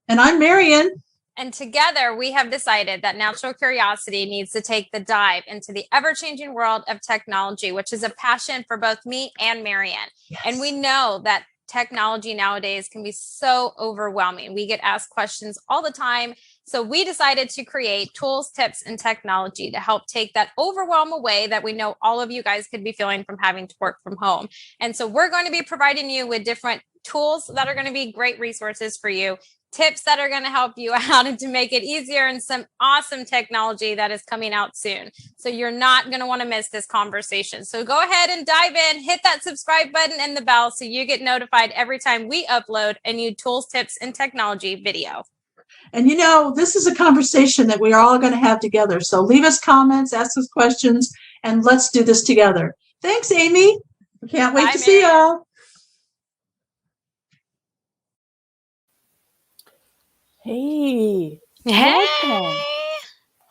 And I'm Marian. And together we have decided that Natural Curiosity needs to take the dive into the ever-changing world of technology, which is a passion for both me and Marian. Yes. And we know that technology nowadays can be so overwhelming. We get asked questions all the time. So we decided to create tools, tips, and technology to help take that overwhelm away that we know all of you guys could be feeling from having to work from home. And so we're going to be providing you with different tools that are going to be great resources for you, tips that are going to help you out and to make it easier, and some awesome technology that is coming out soon. So you're not going to want to miss this conversation. So go ahead and dive in, hit that subscribe button and the bell so you get notified every time we upload a new tools, tips, and technology video. And this is a conversation that we are all going to have together. So leave us comments, ask us questions, and let's do this together. Thanks, Aimee. Can't wait to see y'all. Hey. Hey.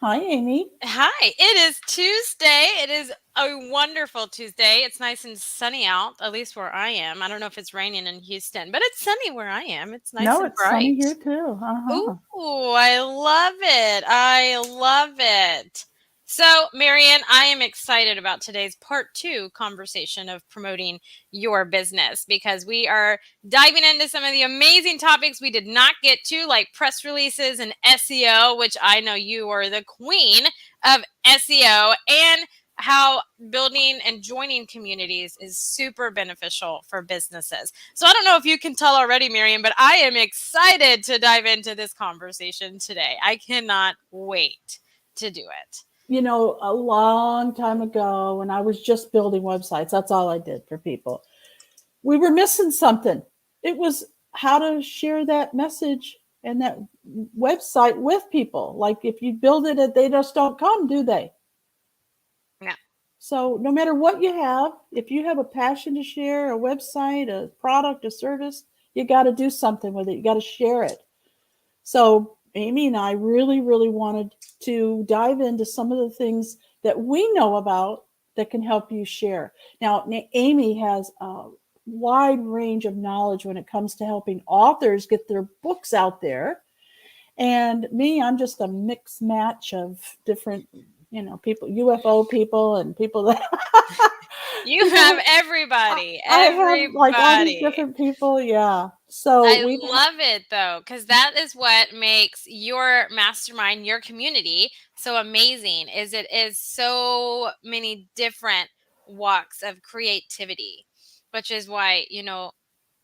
Hi, Aimee. Hi. It is Tuesday. It is a wonderful Tuesday. It's nice and sunny out, at least where I am. I don't know if it's raining in Houston, but it's sunny where I am. It's nice and bright. No, it's sunny here too. Ooh, I love it. I love it. So, Marian, I am excited about today's part 2 conversation of promoting your business, because we are diving into some of the amazing topics we did not get to, like press releases and SEO, which I know you are the queen of SEO, and how building and joining communities is super beneficial for businesses. So I don't know if you can tell already, Marian, but I am excited to dive into this conversation today. I cannot wait to do it. A long time ago when I was just building websites, that's all I did for people. We were missing something. It was how to share that message and that website with people. Like if you build it and they just don't come, do they? Yeah. So no matter what you have, if you have a passion to share, a website, a product, a service, you got to do something with it. You got to share it. So Aimee and I really, really wanted to dive into some of the things that we know about that can help you share. Now, Aimee has a wide range of knowledge when it comes to helping authors get their books out there. And me, I'm just a mixed match of different, people, UFO people and people that... You have everybody. I have like all these different people. Yeah. So I love it though, because that is what makes your mastermind, your community, so amazing. Is it is so many different walks of creativity, which is why,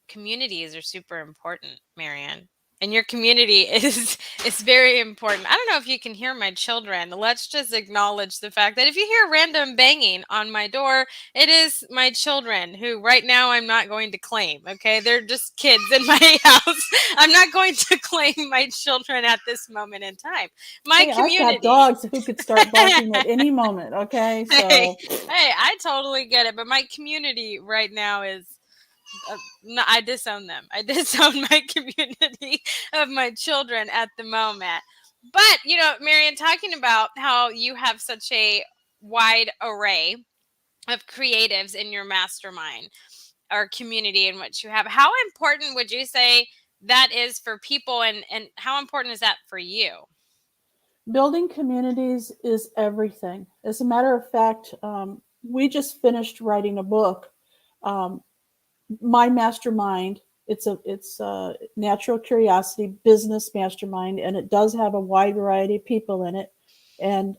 communities are super important, Marian. And your community is very important. I don't know if you can hear my children. Let's just acknowledge the fact that if you hear random banging on my door, it is my children, who right now I'm not going to claim. Okay, they're just kids in my house. I'm not going to claim my children at this moment in time. Community. I've got dogs who could start barking at any moment. Okay, so hey, I totally get it. But my community right now is... no, I disown them. I disown my community of my children at the moment. But, Marian, talking about how you have such a wide array of creatives in your mastermind or community in which you have, how important would you say that is for people, and how important is that for you? Building communities is everything. As a matter of fact, we just finished writing a book. My mastermind, it's a Natural Curiosity business mastermind, and it does have a wide variety of people in it. And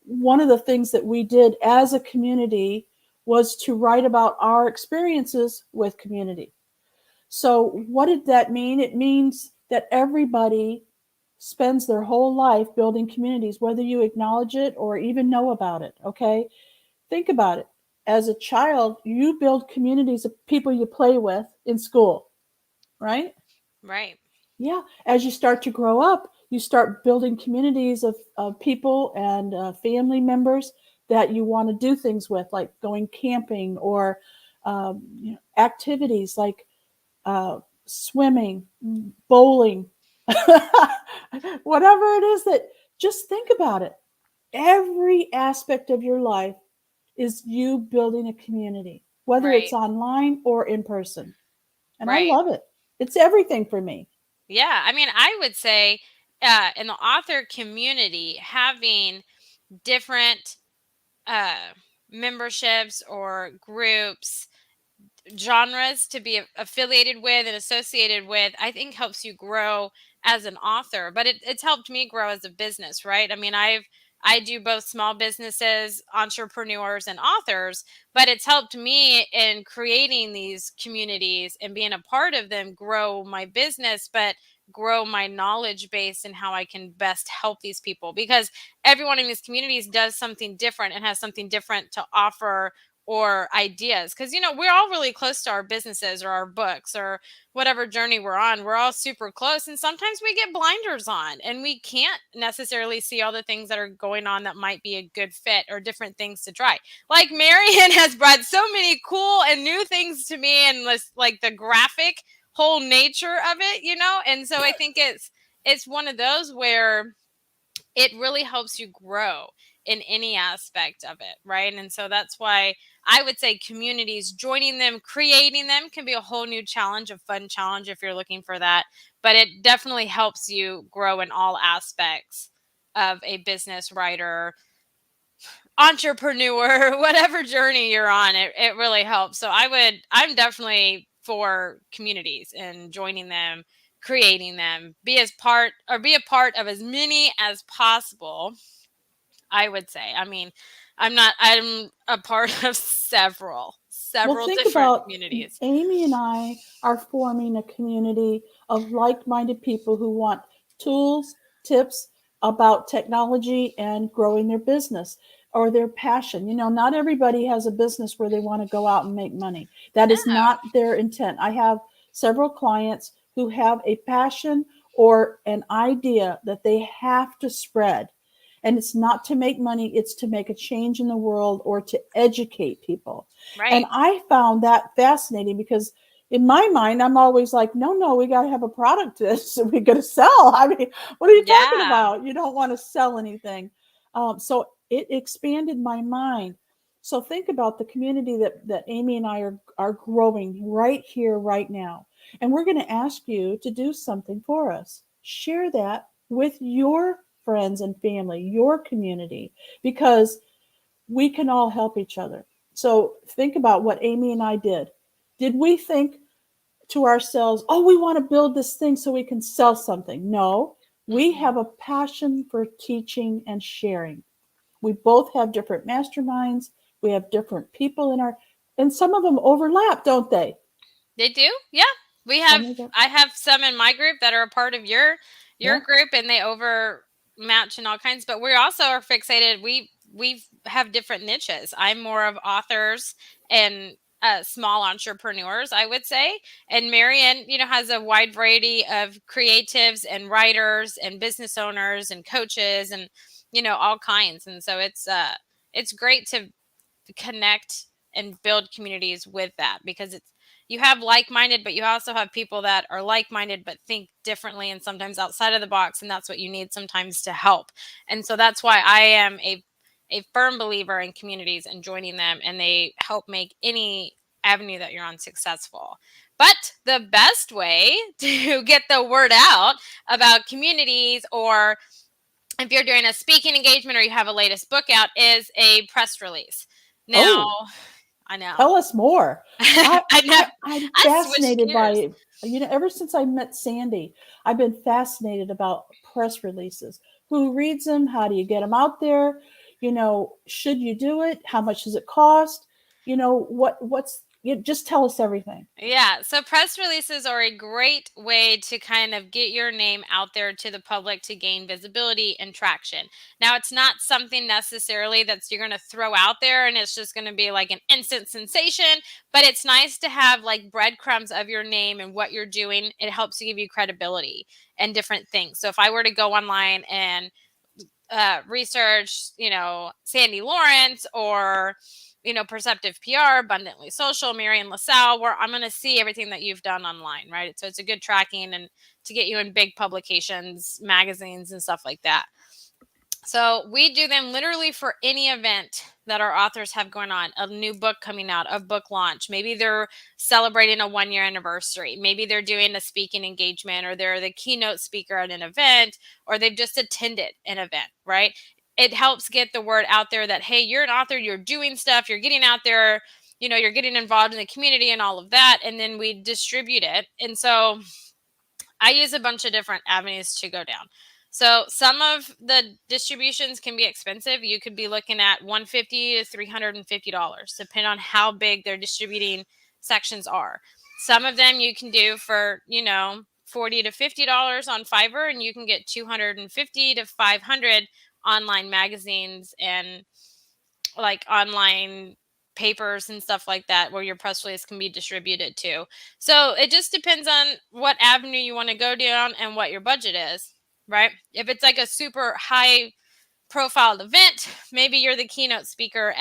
one of the things that we did as a community was to write about our experiences with community. So what did that mean? It means that everybody spends their whole life building communities, whether you acknowledge it or even know about it. Okay, think about it. As a child, you build communities of people you play with in school, right? Right. Yeah. As you start to grow up, you start building communities of people and family members that you want to do things with, like going camping or activities like swimming, bowling, whatever it is. That just think about it. Every aspect of your life is you building a community, whether it's online or in person. And I love it. It's everything for me. Yeah. I mean, I would say in the author community, having different memberships or groups, genres to be affiliated with and associated with, I think helps you grow as an author. But it's helped me grow as a business, right? I mean, I do both small businesses, entrepreneurs, and authors, but it's helped me in creating these communities and being a part of them grow my business, but grow my knowledge base and how I can best help these people, because everyone in these communities does something different and has something different to offer or ideas, because we're all really close to our businesses or our books or whatever journey we're on. We're all super close, and sometimes we get blinders on and we can't necessarily see all the things that are going on that might be a good fit or different things to try. Like Marian has brought so many cool and new things to me, and like the graphic whole nature of it, and so I think it's one of those where it really helps you grow in any aspect of it, right? And so that's why I would say communities, joining them, creating them, can be a whole new challenge, a fun challenge if you're looking for that. But it definitely helps you grow in all aspects of a business, writer, entrepreneur, whatever journey you're on. It really helps. So I'm definitely for communities and joining them, creating them, be a part of as many as possible, I would say. I mean, I'm a part of several Well, think different about communities. Aimee and I are forming a community of like-minded people who want tools, tips about technology and growing their business or their passion. Not everybody has a business where they want to go out and make money. That is No. not their intent. I have several clients who have a passion or an idea that they have to spread. And it's not to make money, it's to make a change in the world or to educate people. And Right. I found that fascinating because in my mind, I'm always like, no, we got to have a product that we're going to sell. I mean, what are you talking Yeah. about? You don't want to sell anything. So it expanded my mind. So think about the community that Aimee and I are growing right here, right now. And we're going to ask you to do something for us. Share that with your friends and family, your community, because we can all help each other. So think about what Aimee and I did. Did we think to ourselves, oh, we want to build this thing so we can sell something? No, we Mm-mm. have a passion for teaching and sharing. We both have different masterminds. We have different people in our, and some of them overlap, don't they? They do? Yeah. We Oh have my God. I have some in my group that are a part of your Yeah. group, and they overmatch in all kinds, but we also are fixated. We have different niches. I'm more of authors and small entrepreneurs, I would say. And Marian, has a wide variety of creatives and writers and business owners and coaches and all kinds. And so it's great to connect and build communities with that, because you have like-minded, but you also have people that are like-minded but think differently and sometimes outside of the box, and that's what you need sometimes to help. And so that's why I am a firm believer in communities and joining them, and they help make any avenue that you're on successful. But the best way to get the word out about communities, or if you're doing a speaking engagement or you have a latest book out, is a press release. Now, Oh, I know. tell us more. I, I know. I'm I switched fascinated gears. by, ever since I met Sandy, I've been fascinated about press releases. Who reads them? How do you get them out there? Should you do it? How much does it cost? Just tell us everything. Yeah, so press releases are a great way to kind of get your name out there to the public to gain visibility and traction. Now, it's not something necessarily that's you're going to throw out there and it's just going to be like an instant sensation, but it's nice to have like breadcrumbs of your name and what you're doing. It helps to give you credibility and different things. So if I were to go online and research, Sandy Lawrence, or Perceptive PR, Abundantly Social, Marian, LaSalle, where I'm going to see everything that you've done online, right? So it's a good tracking and to get you in big publications, magazines, and stuff like that. So we do them literally for any event that our authors have going on, a new book coming out, a book launch. Maybe they're celebrating a 1-year anniversary. Maybe they're doing a speaking engagement, or they're the keynote speaker at an event, or they've just attended an event, right? It helps get the word out there that, hey, you're an author, you're doing stuff, you're getting out there, you're getting involved in the community and all of that. And then we distribute it. And so I use a bunch of different avenues to go down. So some of the distributions can be expensive. You could be looking at $150 to $350, depending on how big their distributing sections are. Some of them you can do for, $40 to $50 on Fiverr, and you can get 250 to 500 online magazines and like online papers and stuff like that where your press release can be distributed to. So it just depends on what avenue you want to go down and what your budget is, right? If it's like a super high profile event, maybe you're the keynote speaker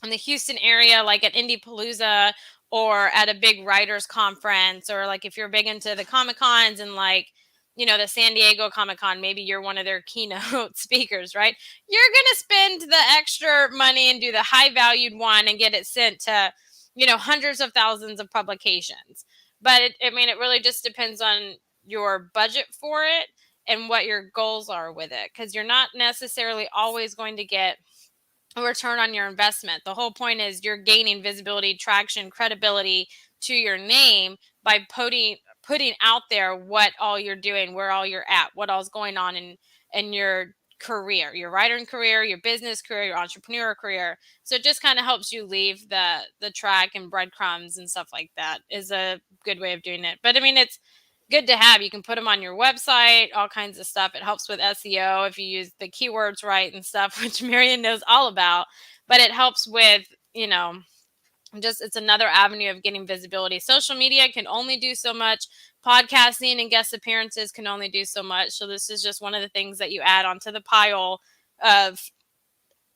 in the Houston area, like at Indie Palooza, or at a big writers conference, or like if you're big into the Comic Cons and like, the San Diego Comic Con, maybe you're one of their keynote speakers, right? You're going to spend the extra money and do the high valued one and get it sent to, hundreds of thousands of publications. But it really just depends on your budget for it and what your goals are with it, because you're not necessarily always going to get a return on your investment. The whole point is you're gaining visibility, traction, credibility to your name by putting out there what all you're doing, where all you're at, what all's going on in your career, your writing career, your business career, your entrepreneur career. So it just kind of helps you leave the track and breadcrumbs and stuff like that is a good way of doing it. But it's good to have. You can put them on your website, all kinds of stuff. It helps with SEO if you use the keywords right and stuff, which Marian knows all about. But it helps with, it's another avenue of getting visibility. Social media can only do so much. Podcasting and guest appearances can only do so much. So this is just one of the things that you add onto the pile of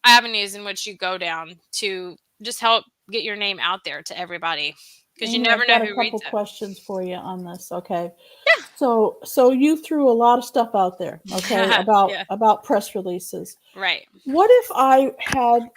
avenues in which you go down to just help get your name out there to everybody. Because you never know who reads it. I've got a couple questions for you on this. Okay. Yeah. So you threw a lot of stuff out there, okay, about press releases. Right. What if I had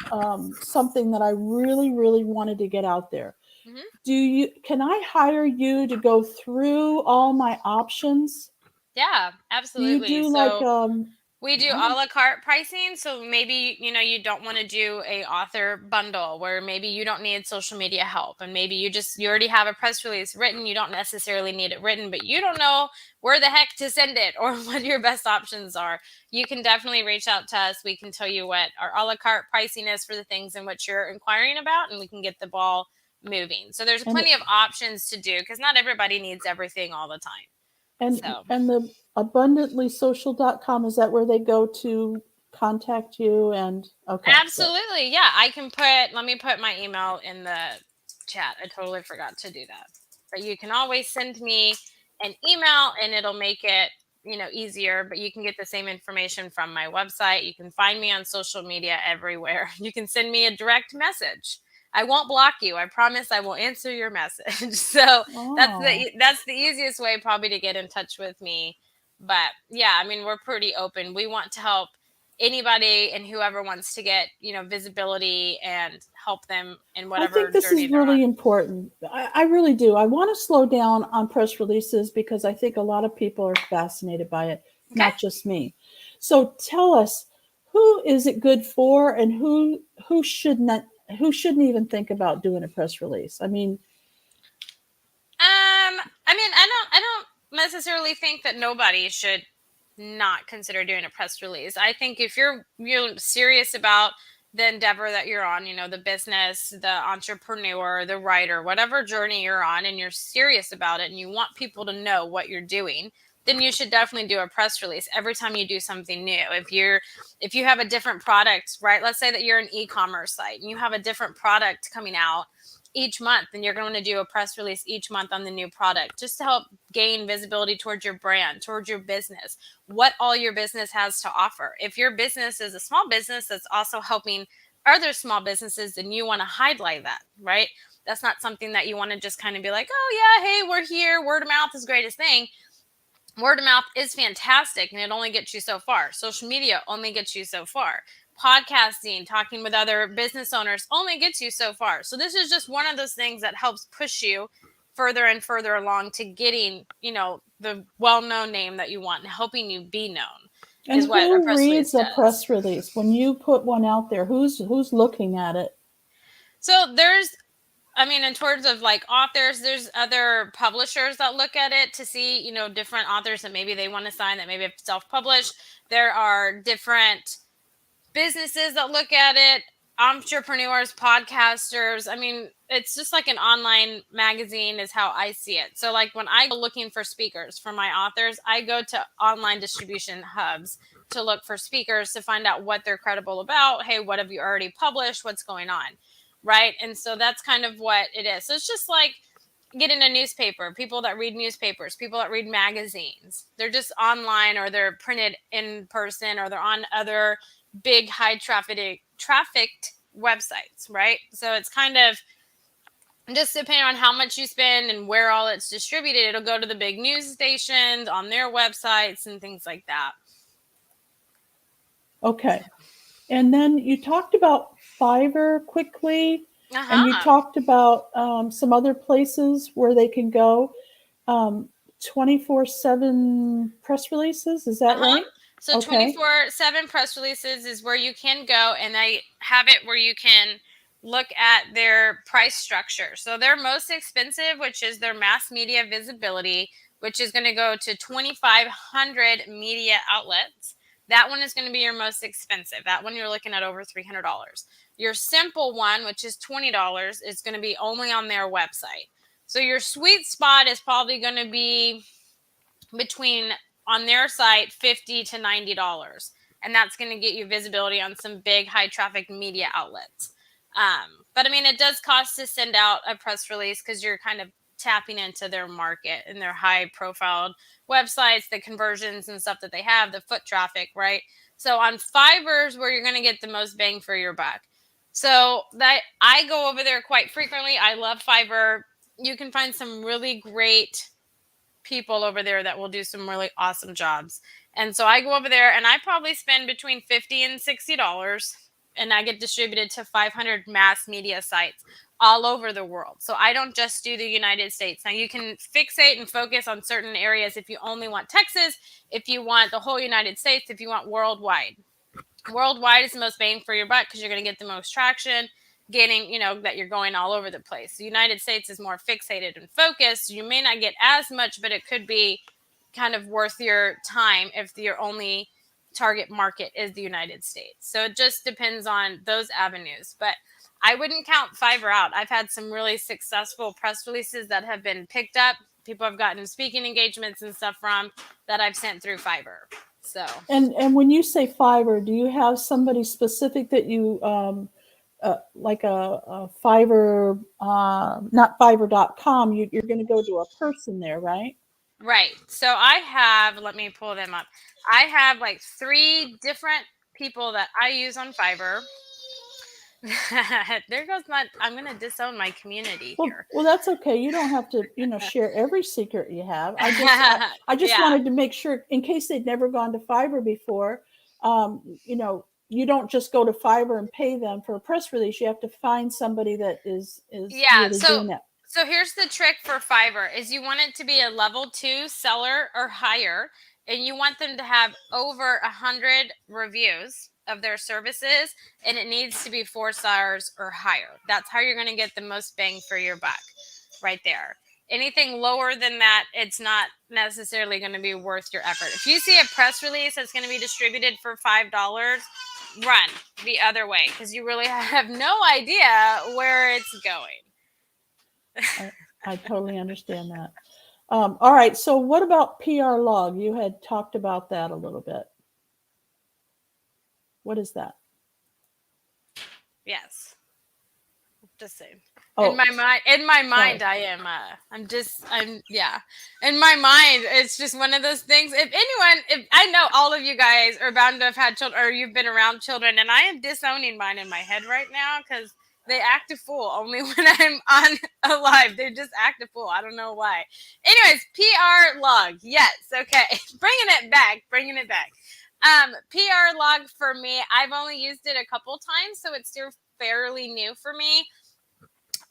something that I really, really wanted to get out there? Mm-hmm. Can I hire you to go through all my options? Yeah, absolutely. Do you do we do a la carte pricing. So maybe, you don't want to do a author bundle where maybe you don't need social media help. And maybe you already have a press release written. You don't necessarily need it written, but you don't know where the heck to send it or what your best options are. You can definitely reach out to us. We can tell you what our a la carte pricing is for the things in which you're inquiring about, and we can get the ball moving. So there's plenty of options to do, because not everybody needs everything all the time. And the abundantlysocial.com, is that where they go to contact you? And okay, absolutely. Yeah, let me put my email in the chat. I totally forgot to do that. But you can always send me an email and it'll make it, easier, but you can get the same information from my website. You can find me on social media everywhere. You can send me a direct message. I won't block you. I promise I will answer your message. So that's the easiest way probably to get in touch with me. But yeah, we're pretty open. We want to help anybody and whoever wants to get, visibility and help them in whatever. I think this is really important. I really do. I want to slow down on press releases because I think a lot of people are fascinated by it, not just me. So tell us, who is it good for, and who shouldn't even think about doing a press release? I don't necessarily think that nobody should not consider doing a press release. I think if you're serious about the endeavor that you're on, the business, the entrepreneur, the writer, whatever journey you're on, and you're serious about it and you want people to know what you're doing, then you should definitely do a press release every time you do something new. If you have a different product, right? Let's say that you're an e-commerce site and you have a different product coming out each month, and you're going to do a press release each month on the new product, just to help gain visibility towards your brand, towards your business, what all your business has to offer. If your business is a small business that's also helping other small businesses, then you want to highlight that, right? That's not something that you want to just kind of be like, oh yeah, hey, we're here. Word of mouth is the greatest thing. Word of mouth is fantastic, and it only gets you so far. Social media only gets you so far. Podcasting, talking with other business owners only gets you so far. So this is just one of those things that helps push you further and further along to getting, the well-known name that you want and helping you be known. And is what a who press release reads a does. press release when you put one out there? Who's looking at it? So in terms of like authors, there's other publishers that look at it to see, different authors that maybe they want to sign that maybe have self-published. There are different businesses that look at it, entrepreneurs, podcasters. It's just like an online magazine is how I see it. So like when I go looking for speakers for my authors, I go to online distribution hubs to look for speakers to find out what they're credible about. Hey, what have you already published? What's going on? Right. And so that's kind of what it is. So it's just like getting a newspaper, people that read newspapers, people that read magazines. They're just online or they're printed in person or they're on other big high trafficked websites, right? So it's kind of just depending on how much you spend and where all it's distributed. It'll go to the big news stations on their websites and things like that. Okay. And then you talked about Fiverr quickly, and you talked about some other places where they can go. 24/7 press releases, is that right? So 24/7 press releases is where you can go, and I have it where you can look at their price structure. So their most expensive, which is their mass media visibility, which is going to go to 2,500 media outlets. That one is going to be your most expensive. That one you're looking at over $300. Your simple one, which is $20, is going to be only on their website. So your sweet spot is probably going to be between, on their site, $50 to $90. And that's going to get you visibility on some big high traffic media outlets. But it does cost to send out a press release because you're kind of tapping into their market and their high profiled websites, the conversions and stuff that they have, the foot traffic, right? So on Fiverr is where you're going to get the most bang for your buck. So that I go over there quite frequently. I love Fiverr. You can find some really great people over there that will do some really awesome jobs. And so I go over there and I probably spend between $50 and $60, and I get distributed to 500 mass media sites all over the world. So I don't just do the United States. Now you can fixate and focus on certain areas if you only want Texas, if you want the whole United States, if you want worldwide. Worldwide is the most bang for your buck because you're going to get the most traction, getting, that you're going all over the place. The United States is more fixated and focused. You may not get as much, but it could be kind of worth your time if your only target market is the United States. So it just depends on those avenues. But I wouldn't count Fiverr out. I've had some really successful press releases that have been picked up. People have gotten speaking engagements and stuff from that I've sent through Fiverr. So and when you say Fiverr, do you have somebody specific that you like a Fiverr, not Fiverr.com? You're going to go to a person there, right? Right. So I have, let me pull them up. I have like 3 different people that I use on Fiverr. There goes I'm going to disown my community here. Well, that's okay. You don't have to, share every secret you have. I just wanted to make sure, in case they'd never gone to Fiverr before, you don't just go to Fiverr and pay them for a press release. You have to find somebody that is really doing that. So here's the trick for Fiverr is you want it to be a level 2 seller or higher, and you want them to have over 100 reviews of their services, and it needs to be 4 stars or higher. That's how you're going to get the most bang for your buck right there. Anything lower than that, it's not necessarily going to be worth your effort. If you see a press release that's going to be distributed for $5, run the other way because you really have no idea where it's going. I totally understand that. All right. So what about PR log? You had talked about that a little bit. What is that? Yes. Just saying. Oh, in my mind, sorry. In my mind, it's just one of those things. If I know all of you guys are bound to have had children or you've been around children, and I am disowning mine in my head right now because They act a fool only when I'm on a live. They just act a fool. I don't know why. Anyways, PR log. Yes. Okay. Bringing it back. PR log for me, I've only used it a couple times, so it's still fairly new for me.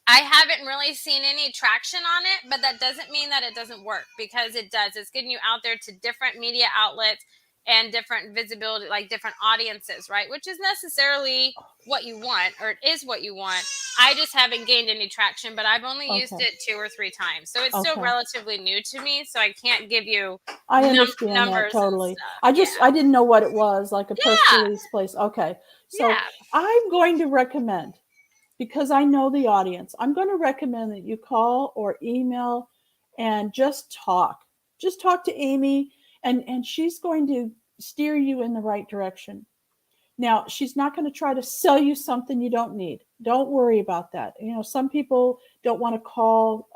I haven't really seen any traction on it, but that doesn't mean that it doesn't work, because it does. It's getting you out there to different media outlets and different visibility, like different audiences, right? Which is necessarily what you want, or it is what you want. I just haven't gained any traction, but I've only used it 2 or 3 times. So it's still relatively new to me. So I can't give you I understand numbers that totally. and stuff. I didn't know what it was, like a press release place. Okay. So I'm going to recommend, because I know the audience, I'm going to recommend that you call or email and just talk. Just talk to Aimee, and she's going to steer you in the right direction. Now, she's not going to try to sell you something you don't need. Don't worry about that. Some people don't want to call,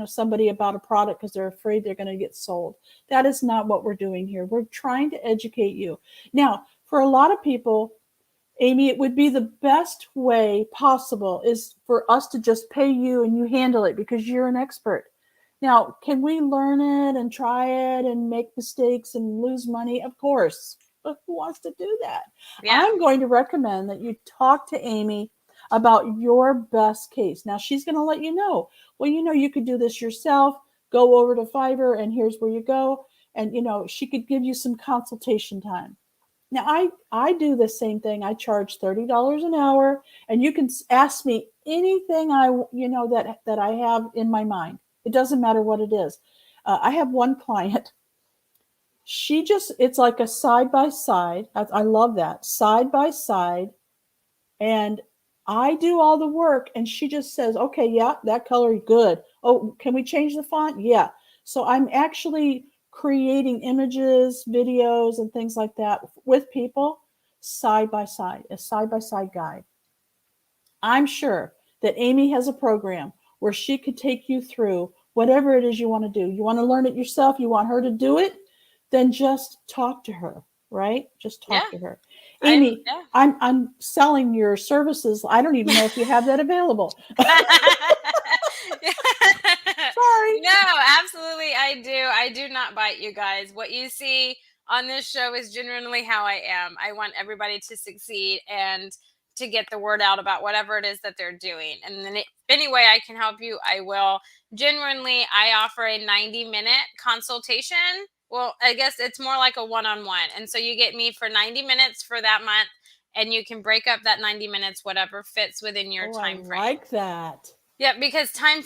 somebody about a product because they're afraid they're going to get sold. That is not what we're doing here. We're trying to educate you. Now, for a lot of people, Aimee, it would be the best way possible is for us to just pay you and you handle it because you're an expert. Now, can we learn it and try it and make mistakes and lose money? Of course. But who wants to do that? Yeah. I'm going to recommend that you talk to Aimee about your best case. Now, she's going to let you know, well, you could do this yourself. Go over to Fiverr and here's where you go. And, she could give you some consultation time. Now, I do the same thing. I charge $30 an hour, and you can ask me anything that I have in my mind. It doesn't matter what it is. I have one client. It's like a side-by-side. I love that. Side-by-side. And I do all the work, and she just says, okay, yeah, that color is good. Oh, can we change the font? Yeah. So I'm actually creating images, videos, and things like that with people side by side, a side-by-side guide. I'm sure that Aimee has a program where she could take you through whatever it is you want to do. You want to learn it yourself, you want her to do it, then just talk to her, right? Just talk to her. Aimee, I'm selling your services. I don't even know if you have that available. Sorry. No, absolutely. I do not bite, you guys. What you see on this show is genuinely how I am. I want everybody to succeed and to get the word out about whatever it is that they're doing. And then any way I can help you, I will. Genuinely, I offer a 90-minute consultation. Well, I guess it's more like a one-on-one. And so you get me for 90 minutes for that month, and you can break up that 90 minutes, whatever fits within your time frame. I like that. Yeah, because time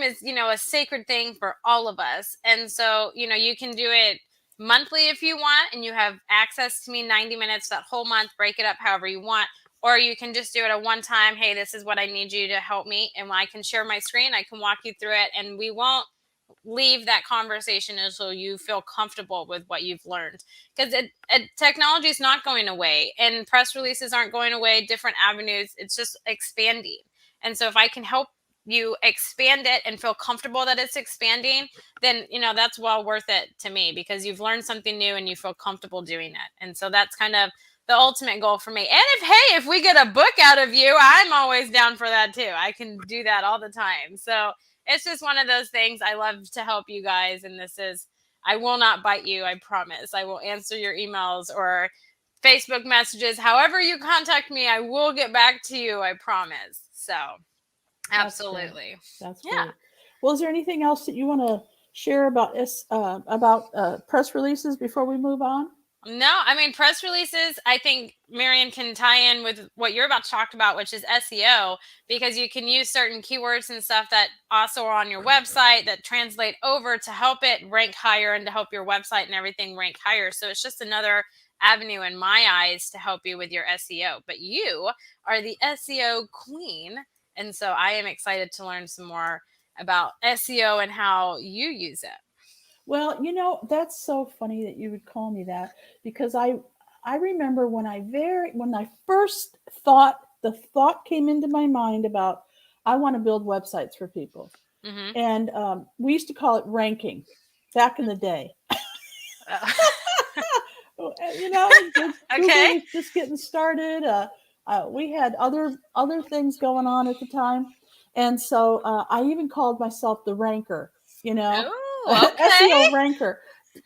is, a sacred thing for all of us. And so, you can do it monthly if you want, and you have access to me 90 minutes that whole month, break it up however you want. Or you can just do it at one time. Hey, this is what I need you to help me. And I can share my screen. I can walk you through it. And we won't leave that conversation until you feel comfortable with what you've learned. Because technology is not going away. And press releases aren't going away. Different avenues. It's just expanding. And so if I can help you expand it and feel comfortable that it's expanding, then, that's well worth it to me, because you've learned something new and you feel comfortable doing it. And so that's kind of the ultimate goal for me. And if we get a book out of you, I'm always down for that too. I can do that all the time. So it's just one of those things. I love to help you guys. And I will not bite you. I promise. I will answer your emails or Facebook messages. However you contact me, I will get back to you. I promise. So absolutely. That's great. Well, is there anything else that you want to share about press releases before we move on? No, press releases, I think Marian can tie in with what you're about to talk about, which is SEO, because you can use certain keywords and stuff that also are on your website that translate over to help it rank higher and to help your website and everything rank higher. So it's just another avenue in my eyes to help you with your SEO. But you are the SEO queen. And so I am excited to learn some more about SEO and how you use it. Well, that's so funny that you would call me that, because I remember when I first the thought came into my mind about, I want to build websites for people. Mm-hmm. And we used to call it ranking back in the day. Okay. Google was just getting started. We had other things going on at the time, and so I even called myself the ranker. Oh, okay. SEO ranker.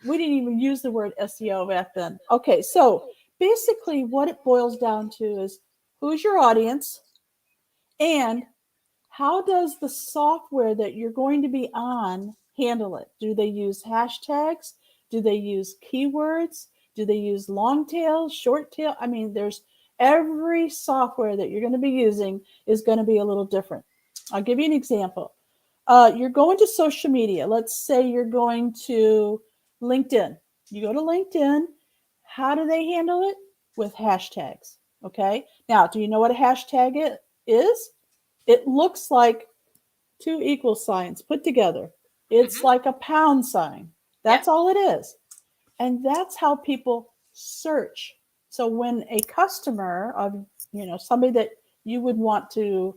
We didn't even use the word SEO back then. Okay, so basically, what it boils down to is who's your audience, and how does the software that you're going to be on handle it? Do they use hashtags? Do they use keywords? Do they use long tail, short tail? I mean, there's every software that you're going to be using is going to be a little different. I'll give you an example. You're going to social media. Let's say you're going to LinkedIn. You go to LinkedIn. How do they handle it? With hashtags. Okay. Now, do you know what a hashtag is? It looks like two equal signs put together. It's like a pound sign. That's all it is. And that's how people search. So when a customer of, somebody that you would want to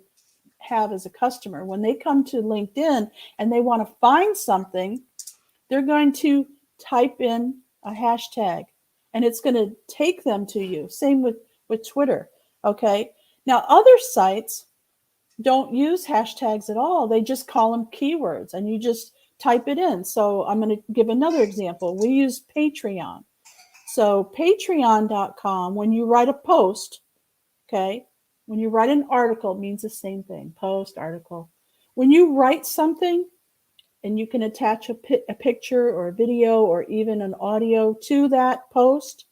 have as a customer, when they come to LinkedIn and they want to find something, they're going to type in a hashtag and it's going to take them to you. Same with Twitter. Okay. Now, other sites don't use hashtags at all. They just call them keywords and you just type it in. So I'm going to give another example. We use Patreon. So patreon.com, when you write a post, okay, when you write an article, it means the same thing, post, article. When you write something and you can attach a picture or a video or even an audio to that post,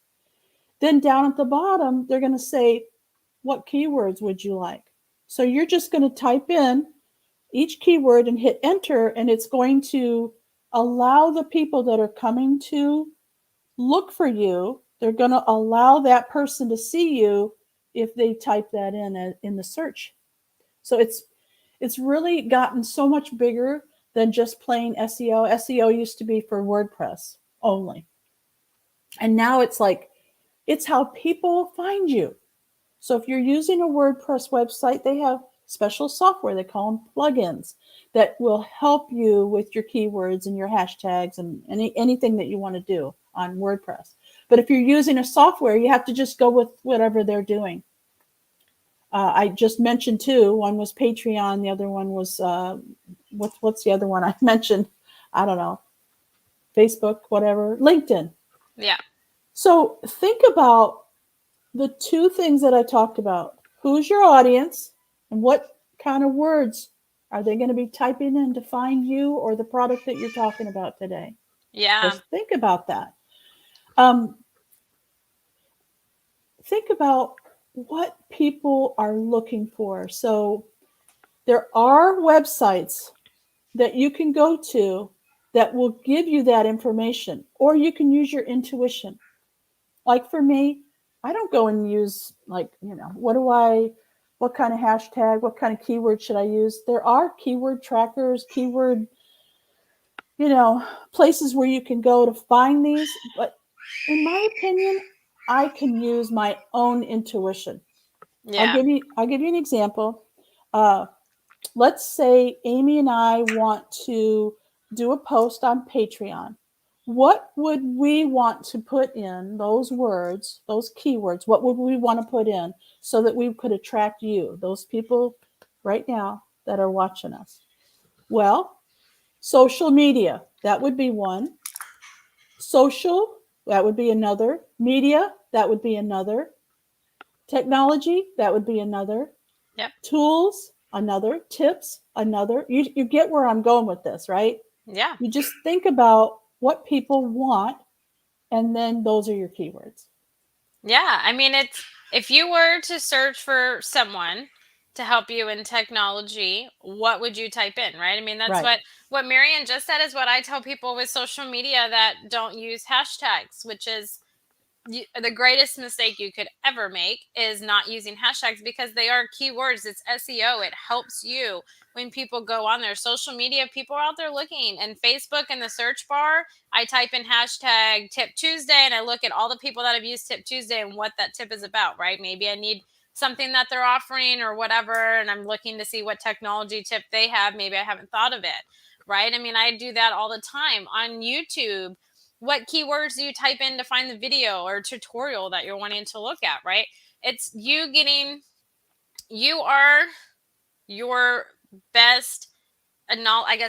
then down at the bottom, they're going to say, what keywords would you like? So you're just going to type in each keyword and hit enter, and it's going to allow the people that are coming to look for you, they're going to allow that person to see you if they type that in the search. So it's really gotten so much bigger than just plain SEO. SEO used to be for WordPress only. And now it's how people find you. So if you're using a WordPress website, they have special software, they call them plugins, that will help you with your keywords and your hashtags and anything that you want to do on WordPress. But if you're using a software, you have to just go with whatever they're doing. I just mentioned two. One was Patreon. The other one was, what's the other one I mentioned? I don't know. Facebook, whatever. LinkedIn. Yeah. So think about the two things that I talked about. Who's your audience and what kind of words are they going to be typing in to find you or the product that you're talking about today? Yeah. Just think about that. Think about what people are looking for. So there are websites that you can go to that will give you that information, or you can use your intuition. Like for me, I don't go and use what kind of hashtag, what kind of keyword should I use? There are keyword trackers, places where you can go to find these. But in my opinion, I can use my own intuition. Yeah. I'll give you an example. Let's say Aimee and I want to do a post on Patreon. What would we want to put in those words, those keywords? What would we want to put in so that we could attract you, those people right now that are watching us? Well, social media, that would be one. Social, that would be another. Media, that would be another. Technology, that would be another. Yep. Tools, another. Tips, another. You get where I'm going with this, right? Yeah. You just think about what people want, and then those are your keywords. Yeah. I mean, if you were to search for someone to help you in technology, what would you type in, right? I mean, that's Right. what Marian just said is what I tell people with social media that don't use hashtags, which is the greatest mistake you could ever make is not using hashtags, because they are keywords. It's SEO. It helps you when people go on there. Social media, people are out there looking, and Facebook in the search bar, I type in hashtag Tip Tuesday and I look at all the people that have used Tip Tuesday and what that tip is about, right? Maybe I need something that they're offering or whatever, and I'm looking to see what technology tip they have. Maybe I haven't thought of it, right? I mean, I do that all the time on YouTube. What keywords do you type in to find the video or tutorial that you're wanting to look at, right? It's you are your best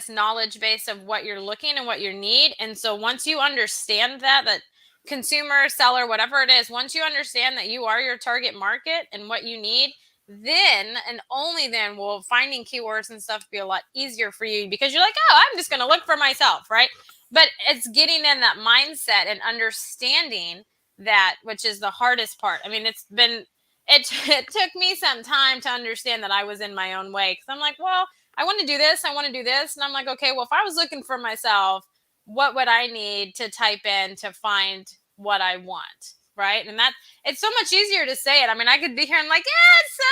knowledge base of what you're looking and what you need. And so once you understand that consumer, seller, whatever it is, once you understand that you are your target market and what you need, then and only then will finding keywords and stuff be a lot easier for you, because you're like, oh, I'm just going to look for myself, right? But it's getting in that mindset and understanding that, which is the hardest part. I mean, it took me some time to understand that I was in my own way, because I'm like, well, I want to do this. And I'm like, okay, well, if I was looking for myself, what would I need to type in to find what I want? Right. And it's so much easier to say it. I mean, I could be here and like, yeah, it's so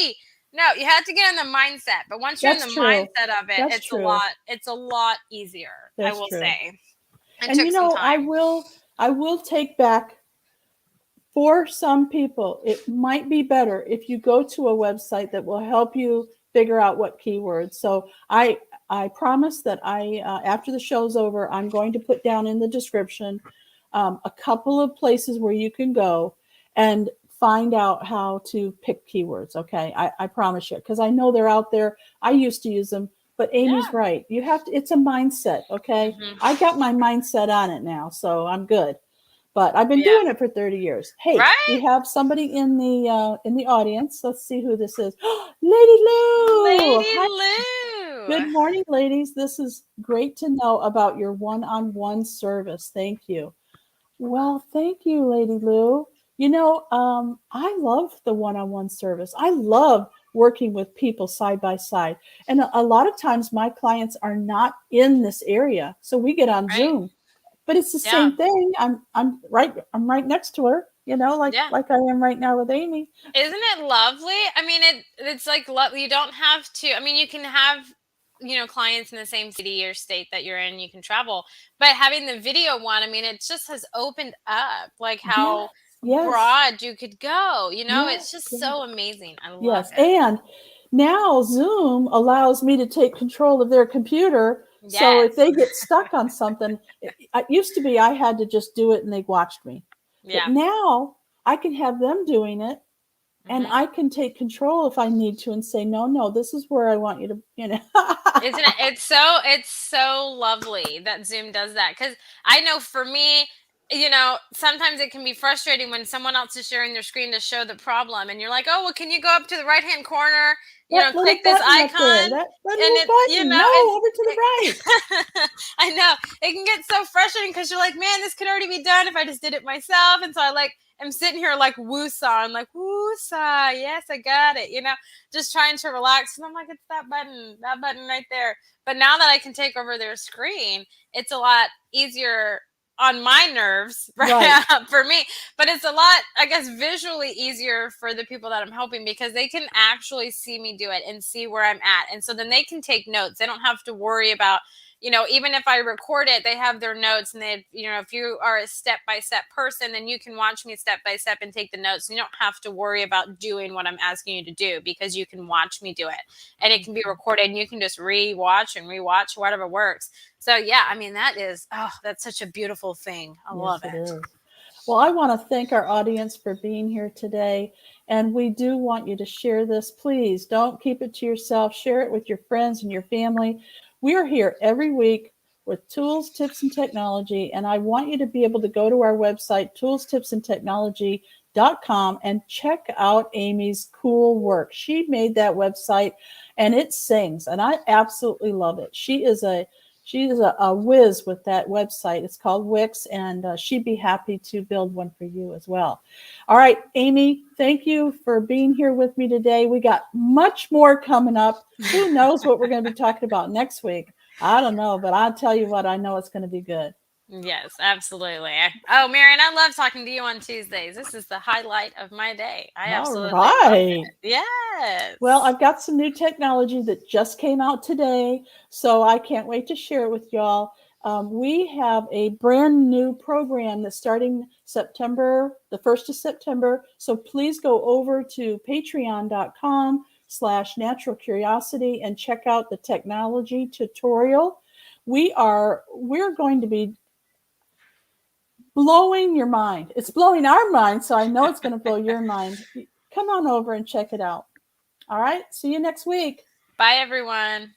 easy. No, you have to get in the mindset. But once you're in the mindset of it, it's a lot easier, I will say. It took some time. I will take back, for some people, it might be better if you go to a website that will help you figure out what keywords. So I promise that after the show's over, I'm going to put down in the description a couple of places where you can go and find out how to pick keywords. Okay, I promise you, because I know they're out there. I used to use them, but Aimee's right. You have to. It's a mindset. Okay, I got my mindset on it now, so I'm good. But I've been doing it for 30 years. Hey, we have somebody in the audience. Let's see who this is. Lady Lou. Lady Lou. Good morning, ladies. This is great to know about your one-on-one service. Thank you. Well, thank you, Lady Lou. You know, I love the one-on-one service. I love working with people side by side. And a lot of times my clients are not in this area. So we get on Zoom. But it's the same thing. I'm right next to her, you know, like I am right now with Aimee. Isn't it lovely? I mean, it's like you don't have to. I mean, you can have, you know, clients in the same city or state that you're in. You can travel, but having the video one, I mean, it just has opened up like how broad you could go. You know, it's just so amazing. I love it. And now Zoom allows me to take control of their computer. Yes. So if they get stuck on something, it used to be I had to just do it and they watched me. Yeah. But now I can have them doing it, and I can take control if I need to and say, no, this is where I want you to, you know. Isn't it? It's so lovely that Zoom does that. Because I know for me, you know, sometimes it can be frustrating when someone else is sharing their screen to show the problem, and you're like, oh, well, can you go up to the right-hand corner? You know, click this icon, and it, you know, over to the right. I know it can get so frustrating because you're like, man, this could already be done if I just did it myself. And so I'm sitting here like woosah. I'm like, woosah, yes, I got it. You know, just trying to relax. And I'm like, it's that button right there. But now that I can take over their screen, it's a lot easier on my nerves, right? For me, but it's a lot, I guess, visually easier for the people that I'm helping, because they can actually see me do it and see where I'm at. And so then they can take notes. They don't have to worry about, you know, even if I record it, they have their notes, and they, you know, if you are a step-by-step person, then you can watch me step-by-step and take the notes. You don't have to worry about doing what I'm asking you to do, because you can watch me do it, and it can be recorded, and you can just rewatch whatever works. So yeah, I mean, that's such a beautiful thing. I love it. Is. Well, I want to thank our audience for being here today. And we do want you to share this. Please don't keep it to yourself. Share it with your friends and your family. We are here every week with tools, tips, and technology. And I want you to be able to go to our website, toolstipsandtechnology.com, and check out Aimee's cool work. She made that website, and it sings. And I absolutely love it. She is a whiz with that website. It's called Wix, and she'd be happy to build one for you as well. All right, Aimee, thank you for being here with me today. We got much more coming up. Who knows what we're going to be talking about next week? I don't know, but I'll tell you what, I know it's going to be good. Yes, absolutely. Oh, Marian, I love talking to you on Tuesdays. This is the highlight of my day. I absolutely love it. Yes. Well, I've got some new technology that just came out today, so I can't wait to share it with y'all. We have a brand new program that's starting the 1st of September. So please go over to patreon.com/NaturalCuriosity and check out the technology tutorial. We're going to be blowing your mind. It's blowing our mind, so I know it's going to blow your mind. Come on over and check it out. All right. See you next week. Bye, everyone.